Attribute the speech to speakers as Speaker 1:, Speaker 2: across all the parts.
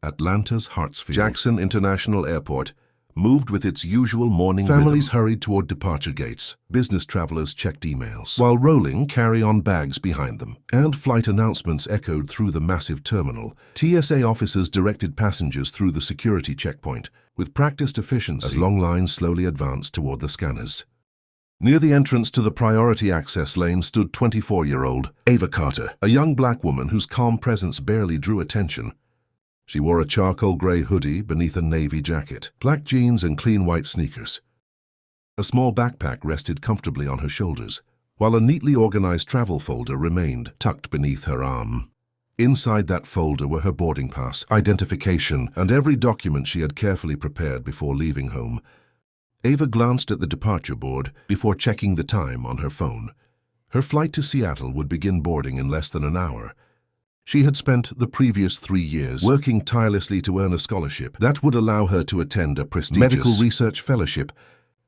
Speaker 1: Atlanta's Hartsfield Jackson International Airport moved with its usual morning rhythm. Families hurried toward departure gates. Business travelers checked emails, while rolling carry-on bags behind them. And flight announcements echoed through the massive terminal. TSA officers directed passengers through the security checkpoint with practiced efficiency as long lines slowly advanced toward the scanners. Near the entrance to the priority access lane stood 24-year-old Ava Carter, a young black woman whose calm presence barely drew attention. She wore a charcoal gray hoodie beneath a navy jacket, black jeans and clean white sneakers. A small backpack rested comfortably on her shoulders, while a neatly organized travel folder remained tucked beneath her arm. Inside that folder were her boarding pass, identification, and every document she had carefully prepared before leaving home. Ava glanced at the departure board before checking the time on her phone. Her flight to Seattle would begin boarding in less than an hour. She had spent the previous 3 years working tirelessly to earn a scholarship that would allow her to attend a prestigious medical research fellowship.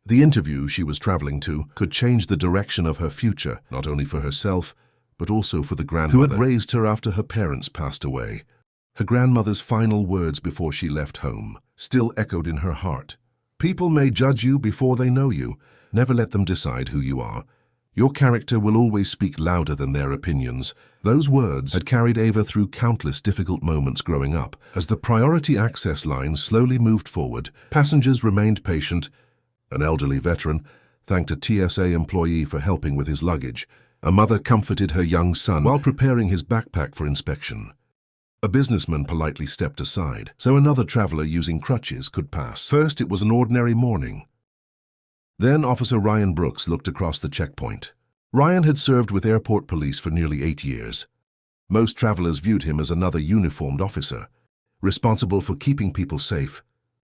Speaker 1: The interview she was traveling to could change the direction of her future, not only for herself, but also for the grandmother who had raised her after her parents passed away. Her grandmother's final words before she left home still echoed in her heart. People may judge you before they know you. Never let them decide who you are. Your character will always speak louder than their opinions. Those words had carried Ava through countless difficult moments growing up. As the priority access line slowly moved forward, passengers remained patient. An elderly veteran thanked a TSA employee for helping with his luggage. A mother comforted her young son while preparing his backpack for inspection. A businessman politely stepped aside, so another traveler using crutches could pass. First, it was an ordinary morning. Then Officer Ryan Brooks looked across the checkpoint. Ryan had served with airport police for nearly 8 years. Most travelers viewed him as another uniformed officer, responsible for keeping people safe.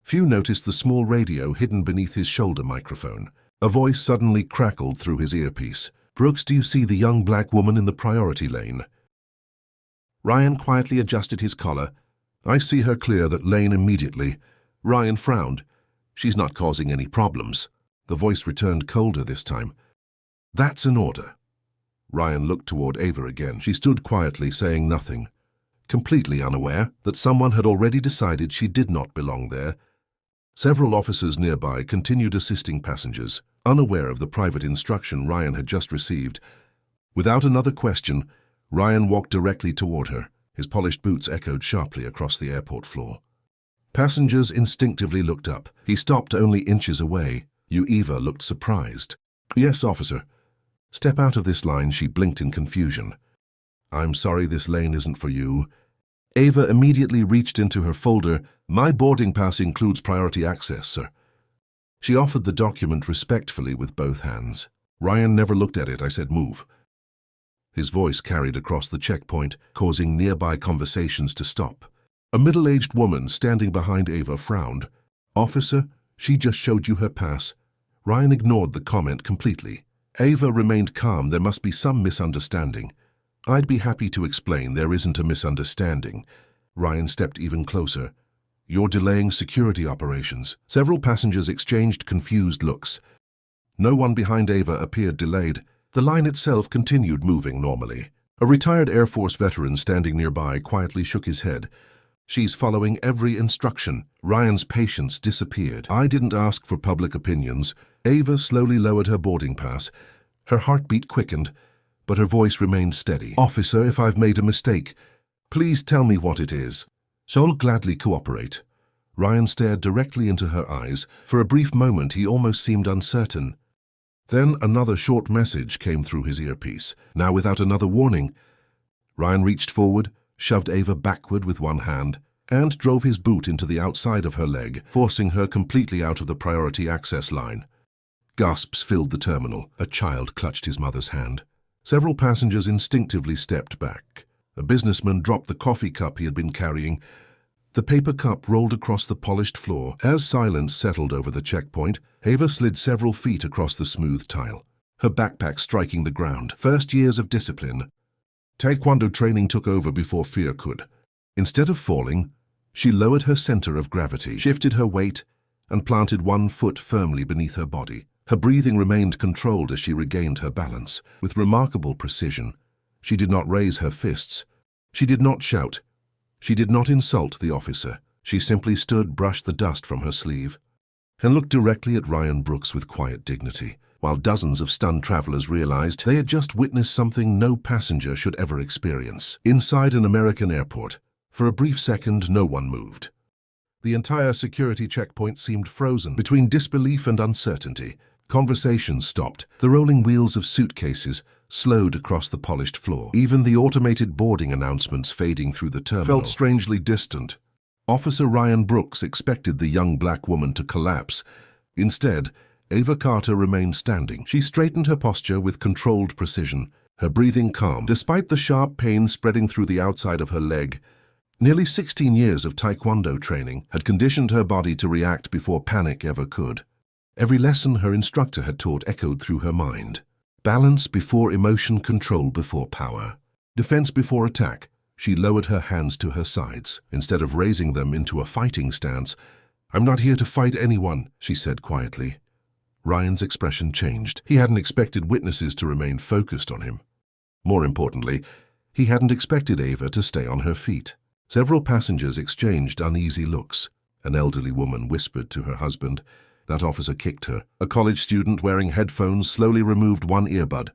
Speaker 1: Few noticed the small radio hidden beneath his shoulder microphone. A voice suddenly crackled through his earpiece. "Brooks, do you see the young black woman in the priority lane?" Ryan quietly adjusted his collar. "I see her. Clear that lane immediately." Ryan frowned. "She's not causing any problems." The voice returned colder this time. "That's an order." Ryan looked toward Ava again. She stood quietly, saying nothing, completely unaware that someone had already decided she did not belong there. Several officers nearby continued assisting passengers, unaware of the private instruction Ryan had just received. Without another question, Ryan walked directly toward her. His polished boots echoed sharply across the airport floor. Passengers instinctively looked up. He stopped only inches away. Eva looked surprised. "Yes, officer." "Step out of this line," she blinked in confusion. "I'm sorry, this lane isn't for you." Ava immediately reached into her folder. "My boarding pass includes priority access, sir." She offered the document respectfully with both hands. Ryan never looked at it. "I said move." His voice carried across the checkpoint, causing nearby conversations to stop. A middle-aged woman standing behind Ava frowned. "Officer, she just showed you her pass." Ryan ignored the comment completely. Ava remained calm. "There must be some misunderstanding." "I'd be happy to explain. There isn't a misunderstanding." Ryan stepped even closer. "You're delaying security operations." Several passengers exchanged confused looks. No one behind Ava appeared delayed. The line itself continued moving normally. A retired Air Force veteran standing nearby quietly shook his head. "She's following every instruction." Ryan's patience disappeared. "I didn't ask for public opinions." Ava slowly lowered her boarding pass. Her heartbeat quickened, but her voice remained steady. "Officer, if I've made a mistake, please tell me what it is. So I'll gladly cooperate." Ryan stared directly into her eyes. For a brief moment, he almost seemed uncertain. Then another short message came through his earpiece. Now, without another warning, Ryan reached forward, shoved Ava backward with one hand, and drove his boot into the outside of her leg, forcing her completely out of the priority access line. Gasps filled the terminal. A child clutched his mother's hand. Several passengers instinctively stepped back. A businessman dropped the coffee cup he had been carrying. The paper cup rolled across the polished floor. As silence settled over the checkpoint, Ava slid several feet across the smooth tile, her backpack striking the ground. First years of discipline. Taekwondo training took over before fear could. Instead of falling, she lowered her center of gravity, shifted her weight, and planted one foot firmly beneath her body. Her breathing remained controlled as she regained her balance. With remarkable precision, she did not raise her fists. She did not shout. She did not insult the officer. She simply stood, brushed the dust from her sleeve, and looked directly at Ryan Brooks with quiet dignity, while dozens of stunned travelers realized they had just witnessed something no passenger should ever experience. Inside an American airport, for a brief second, no one moved. The entire security checkpoint seemed frozen between disbelief and uncertainty. Conversations stopped. The rolling wheels of suitcases slowed across the polished floor. Even the automated boarding announcements fading through the terminal felt strangely distant. Officer Ryan Brooks expected the young black woman to collapse. Instead, Ava Carter remained standing. She straightened her posture with controlled precision, her breathing calm, despite the sharp pain spreading through the outside of her leg. Nearly 16 years of Taekwondo training had conditioned her body to react before panic ever could. Every lesson her instructor had taught echoed through her mind. Balance before emotion, control before power. Defense before attack. She lowered her hands to her sides, instead of raising them into a fighting stance. "I'm not here to fight anyone," she said quietly. Ryan's expression changed. He hadn't expected witnesses to remain focused on him. More importantly, he hadn't expected Ava to stay on her feet. Several passengers exchanged uneasy looks. An elderly woman whispered to her husband. That officer kicked her. A college student wearing headphones slowly removed one earbud.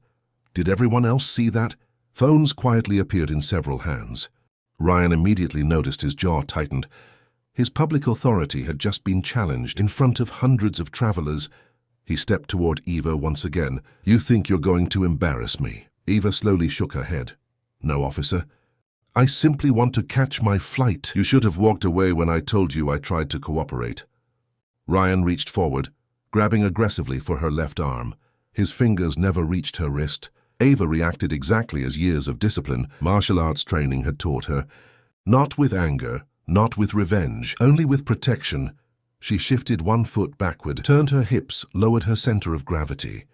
Speaker 1: Did everyone else see that? Phones quietly appeared in several hands. Ryan immediately noticed his jaw tightened. His public authority had just been challenged in front of hundreds of travelers. He stepped toward Eva once again. "You think you're going to embarrass me?" Eva slowly shook her head. "No, officer. I simply want to catch my flight. You should have walked away when I told you I tried to cooperate." Ryan reached forward, grabbing aggressively for her left arm. His fingers never reached her wrist. Ava reacted exactly as years of discipline, martial arts training had taught her. Not with anger, not with revenge, only with protection. She shifted one foot backward, turned her hips, lowered her center of gravity,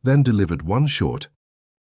Speaker 1: then delivered one short,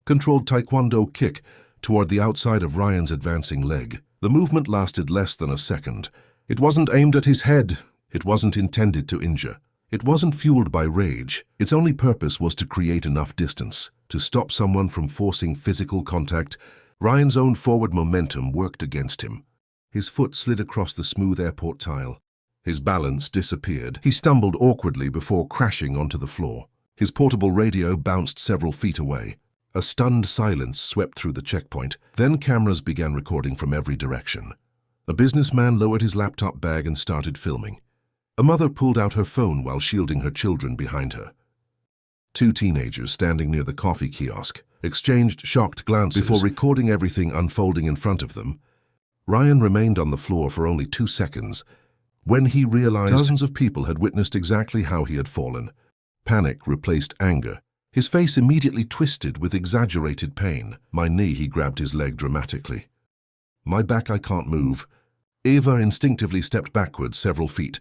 Speaker 1: controlled Taekwondo kick toward the outside of Ryan's advancing leg. The movement lasted less than a second. It wasn't aimed at his head. It wasn't intended to injure. It wasn't fueled by rage. Its only purpose was to create enough distance to stop someone from forcing physical contact. Ryan's own forward momentum worked against him. His foot slid across the smooth airport tile. His balance disappeared. He stumbled awkwardly before crashing onto the floor. His portable radio bounced several feet away. A stunned silence swept through the checkpoint. Then cameras began recording from every direction. A businessman lowered his laptop bag and started filming. A mother pulled out her phone while shielding her children behind her. Two teenagers standing near the coffee kiosk exchanged shocked glances before recording everything unfolding in front of them. Ryan remained on the floor for only 2 seconds when he realized dozens of people had witnessed exactly how he had fallen. Panic replaced anger. His face immediately twisted with exaggerated pain. "My knee," he grabbed his leg dramatically. "My back, I can't move." Eva instinctively stepped backward several feet.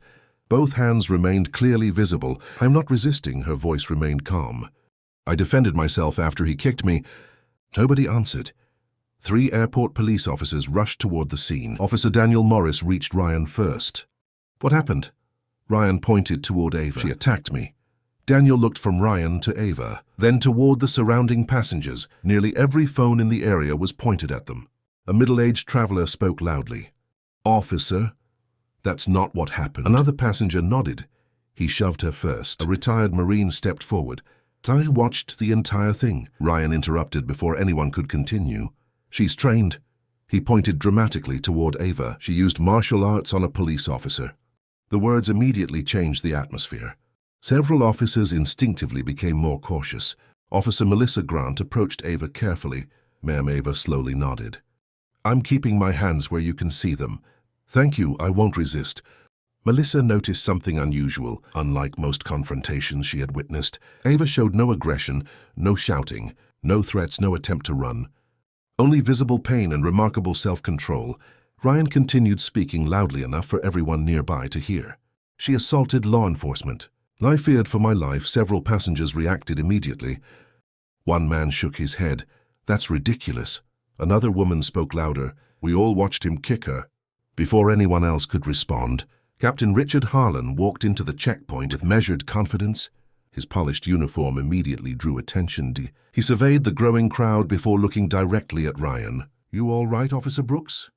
Speaker 1: Both hands remained clearly visible. "I'm not resisting," her voice remained calm. "I defended myself after he kicked me." Nobody answered. 3 airport police officers rushed toward the scene. Officer Daniel Morris reached Ryan first. "What happened?" Ryan pointed toward Ava. "She attacked me." Daniel looked from Ryan to Ava, then toward the surrounding passengers. Nearly every phone in the area was pointed at them. A middle-aged traveler spoke loudly. "Officer, that's not what happened." Another passenger nodded. He shoved her first. A retired Marine stepped forward. "I watched the entire thing," Ryan interrupted before anyone could continue. "She's trained." He pointed dramatically toward Ava. "She used martial arts on a police officer." The words immediately changed the atmosphere. Several officers instinctively became more cautious. Officer Melissa Grant approached Ava carefully. "Ma'am," Ava slowly nodded. "I'm keeping my hands where you can see them." "Thank you, I won't resist." Melissa noticed something unusual. Unlike most confrontations she had witnessed, Ava showed no aggression, no shouting, no threats, no attempt to run. Only visible pain and remarkable self-control. Ryan continued speaking loudly enough for everyone nearby to hear. "She assaulted law enforcement. I feared for my life." Several passengers reacted immediately. One man shook his head. "That's ridiculous." Another woman spoke louder. "We all watched him kick her." Before anyone else could respond, Captain Richard Harlan walked into the checkpoint with measured confidence. His polished uniform immediately drew attention. He surveyed the growing crowd before looking directly at Ryan. "You all right, Officer Brooks?"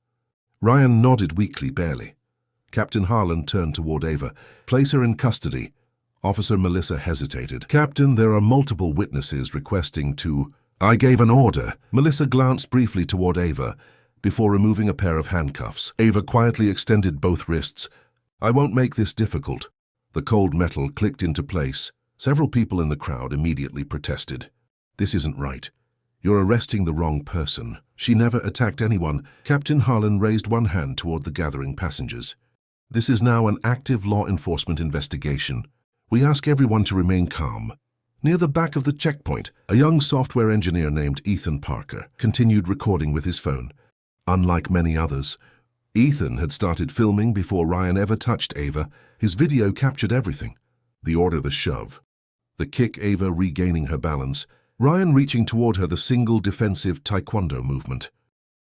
Speaker 1: Ryan nodded weakly, barely. Captain Harlan turned toward Ava. Place her in custody. Officer Melissa hesitated. Captain, there are multiple witnesses requesting to... I gave an order. Melissa glanced briefly toward Ava before removing a pair of handcuffs. Ava quietly extended both wrists. I won't make this difficult. The cold metal clicked into place. Several people in the crowd immediately protested. This isn't right. You're arresting the wrong person. She never attacked anyone. Captain Harlan raised one hand toward the gathering passengers. This is now an active law enforcement investigation. We ask everyone to remain calm. Near the back of the checkpoint, a young software engineer named Ethan Parker continued recording with his phone. Unlike many others, Ethan had started filming before Ryan ever touched Ava. His video captured everything. The order, the shove. The kick, Ava regaining her balance. Ryan reaching toward her, the single defensive Taekwondo movement.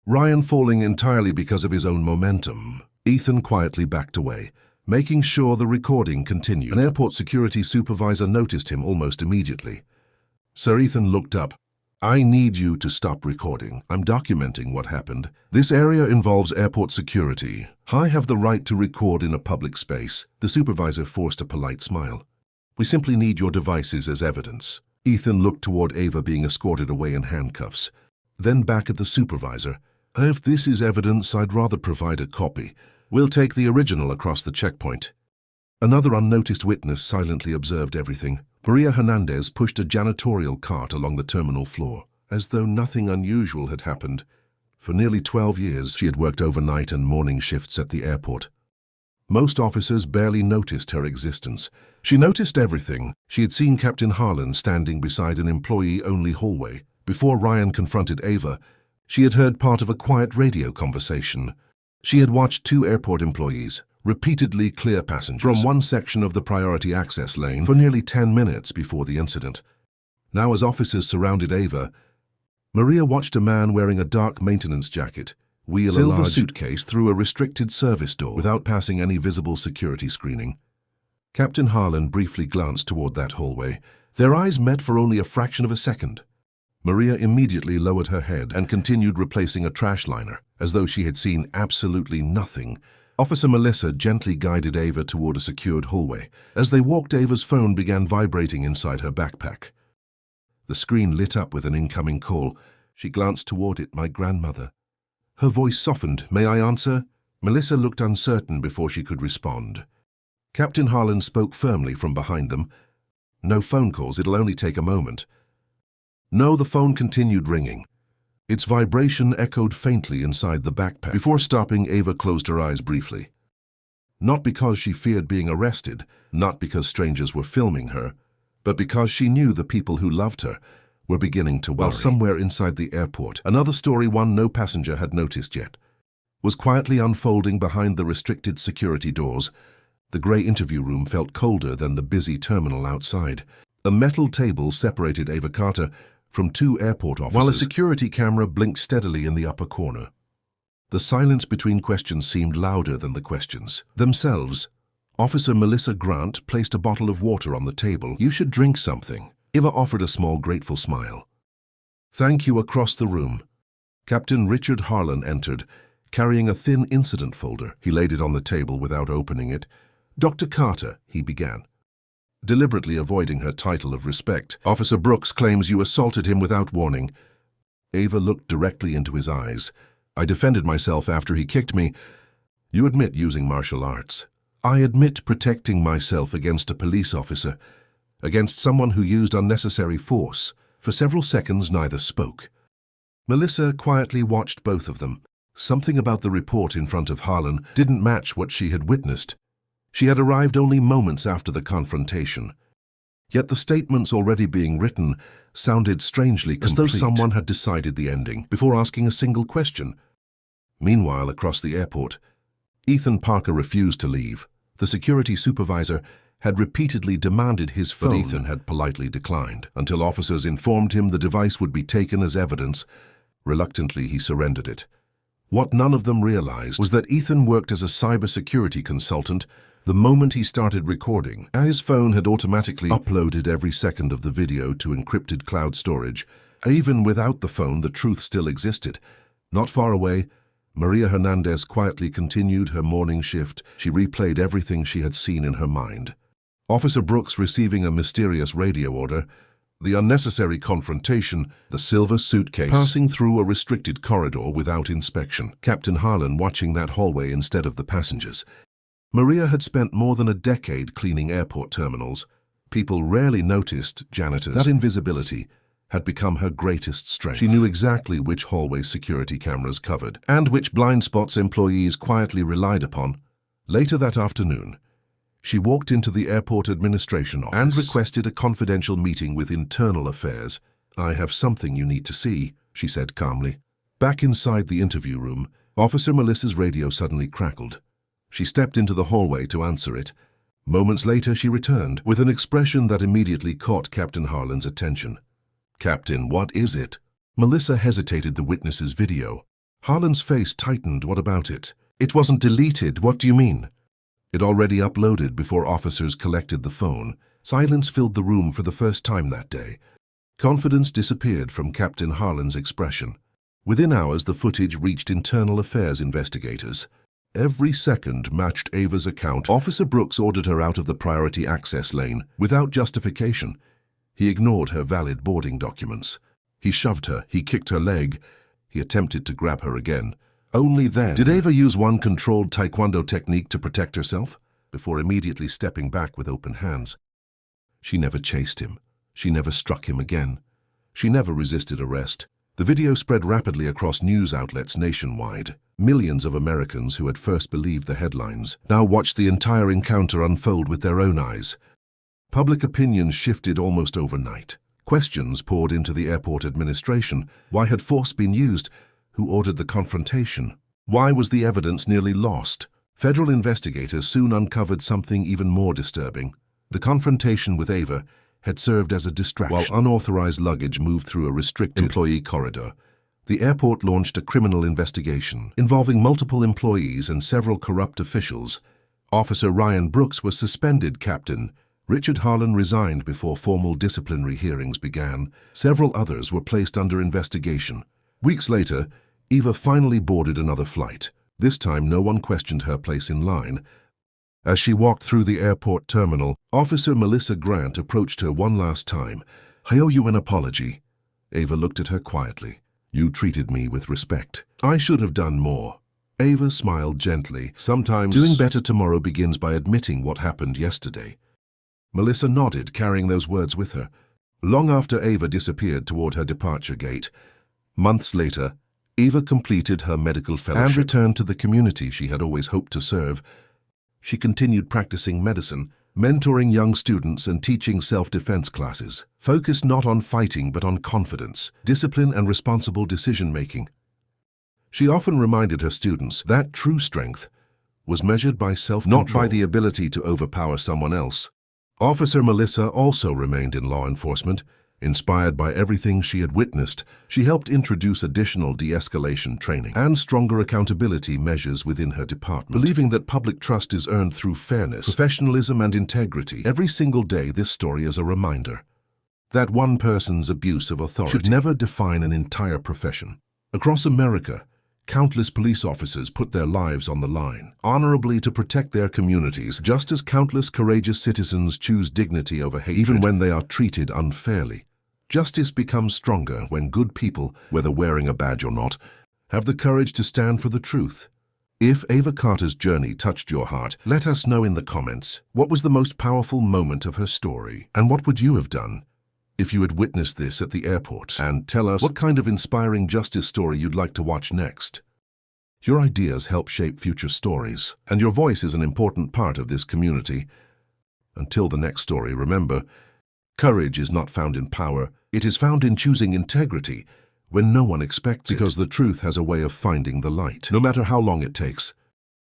Speaker 1: Ryan falling entirely because of his own momentum. Ethan quietly backed away, making sure the recording continued. An airport security supervisor noticed him almost immediately. Sir Ethan looked up. I need you to stop recording. I'm documenting what happened. This area involves airport security. I have the right to record in a public space. The supervisor forced a polite smile. We simply need your devices as evidence. Ethan looked toward Ava being escorted away in handcuffs, then back at the supervisor. If this is evidence, I'd rather provide a copy. We'll take the original across the checkpoint. Another unnoticed witness silently observed everything. Maria Hernandez pushed a janitorial cart along the terminal floor, as though nothing unusual had happened. For nearly 12 years, she had worked overnight and morning shifts at the airport. Most officers barely noticed her existence. She noticed everything. She had seen Captain Harlan standing beside an employee-only hallway. Before Ryan confronted Ava, she had heard part of a quiet radio conversation. She had watched two airport employees repeatedly clear passengers from one section of the priority access lane for nearly 10 minutes before the incident. Now, as officers surrounded Ava, Maria watched a man wearing a dark maintenance jacket wheel a large suitcase through a restricted service door without passing any visible security screening. Captain Harlan briefly glanced toward that hallway. Their eyes met for only a fraction of a second. Maria immediately lowered her head and continued replacing a trash liner, as though she had seen absolutely nothing. Officer Melissa gently guided Ava toward a secured hallway. As they walked, Ava's phone began vibrating inside her backpack. The screen lit up with an incoming call. She glanced toward it. My grandmother. Her voice softened. May I answer? Melissa looked uncertain before she could respond. Captain Harlan spoke firmly from behind them. No phone calls, it'll only take a moment. No, the phone continued ringing. Its vibration echoed faintly inside the backpack. Before stopping, Ava closed her eyes briefly. Not because she feared being arrested, not because strangers were filming her, but because she knew the people who loved her were beginning to worry. While somewhere inside the airport, another story, one no passenger had noticed yet, was quietly unfolding behind the restricted security doors. The grey interview room felt colder than the busy terminal outside. A metal table separated Ava Carter from two airport officers, while a security camera blinked steadily in the upper corner. The silence between questions seemed louder than the questions themselves. Officer Melissa Grant placed a bottle of water on the table. You should drink something. Ava offered a small, grateful smile. Thank you. Across the room, Captain Richard Harlan entered, carrying a thin incident folder. He laid it on the table without opening it. Dr. Carter, he began, deliberately avoiding her title of respect. Officer Brooks claims you assaulted him without warning. Ava looked directly into his eyes. I defended myself after he kicked me. You admit using martial arts. I admit protecting myself against a police officer, against someone who used unnecessary force. For several seconds, neither spoke. Melissa quietly watched both of them. Something about the report in front of Harlan didn't match what she had witnessed. She had arrived only moments after the confrontation. Yet the statements already being written sounded strangely complete, as though someone had decided the ending before asking a single question. Meanwhile, across the airport, Ethan Parker refused to leave. The security supervisor had repeatedly demanded his phone, but Ethan had politely declined, until officers informed him the device would be taken as evidence. Reluctantly, he surrendered it. What none of them realized was that Ethan worked as a cybersecurity consultant the moment he started recording. His phone had automatically uploaded every second of the video to encrypted cloud storage. Even without the phone, the truth still existed. Not far away, Maria Hernandez quietly continued her morning shift. She replayed everything she had seen in her mind. Officer Brooks receiving a mysterious radio order, the unnecessary confrontation, the silver suitcase passing through a restricted corridor without inspection, Captain Harlan watching that hallway instead of the passengers. Maria had spent more than a decade cleaning airport terminals. People rarely noticed janitors. That invisibility had become her greatest strength. She knew exactly which hallways security cameras covered and which blind spots employees quietly relied upon. Later that afternoon, she walked into the airport administration office and requested a confidential meeting with internal affairs. "I have something you need to see," she said calmly. Back inside the interview room, Officer Melissa's radio suddenly crackled. She stepped into the hallway to answer it. Moments later, she returned with an expression that immediately caught Captain Harlan's attention. "Captain, what is it?" Melissa hesitated the witness's video. Harlan's face tightened. "What about it?" "It wasn't deleted. What do you mean?" "It already uploaded before officers collected the phone." Silence filled the room for the first time that day. Confidence disappeared from Captain Harlan's expression. Within hours, the footage reached internal affairs investigators. Every second matched Ava's account. Officer Brooks ordered her out of the priority access lane without justification. He ignored her valid boarding documents. He shoved her, he kicked her leg. He attempted to grab her again. Only then did Ava use one controlled Taekwondo technique to protect herself, before immediately stepping back with open hands. She never chased him. She never struck him again. She never resisted arrest. The video spread rapidly across news outlets nationwide. Millions of Americans who had first believed the headlines now watched the entire encounter unfold with their own eyes. Public opinion shifted almost overnight. Questions poured into the airport administration. Why had force been used? Who ordered the confrontation? Why was the evidence nearly lost? Federal investigators soon uncovered something even more disturbing. The confrontation with Ava had served as a distraction. While unauthorized luggage moved through a restricted employee corridor, the airport launched a criminal investigation involving multiple employees and several corrupt officials. Officer Ryan Brooks was suspended captain. Richard Harlan resigned before formal disciplinary hearings began. Several others were placed under investigation. Weeks later, Ava finally boarded another flight. This time, no one questioned her place in line. As she walked through the airport terminal, Officer Melissa Grant approached her one last time. "I owe you an apology." Ava looked at her quietly. "You treated me with respect. I should have done more." Ava smiled gently. "Sometimes doing better tomorrow begins by admitting what happened yesterday." Melissa nodded, carrying those words with her. Long after Ava disappeared toward her departure gate, months later, Ava completed her medical fellowship and returned to the community she had always hoped to serve. She continued practicing medicine, mentoring young students and teaching self-defense classes, focused not on fighting but on confidence, discipline and responsible decision-making. She often reminded her students that true strength was measured by self-control, not by the ability to overpower someone else. Officer Melissa also remained in law enforcement. Inspired by everything she had witnessed, she helped introduce additional de-escalation training and stronger accountability measures within her department. Believing that public trust is earned through fairness, professionalism, and integrity, every single day this story is a reminder that one person's abuse of authority should never define an entire profession. Across America, countless police officers put their lives on the line, honorably to protect their communities, just as countless courageous citizens choose dignity over hatred, even when they are treated unfairly. Justice becomes stronger when good people, whether wearing a badge or not, have the courage to stand for the truth. If Ava Carter's journey touched your heart, let us know in the comments. What was the most powerful moment of her story? And what would you have done if you had witnessed this at the airport? And tell us what kind of inspiring justice story you'd like to watch next. Your ideas help shape future stories, and your voice is an important part of this community. Until the next story, remember, courage is not found in power, it is found in choosing integrity when no one expects it, because the truth has a way of finding the light, no matter how long it takes.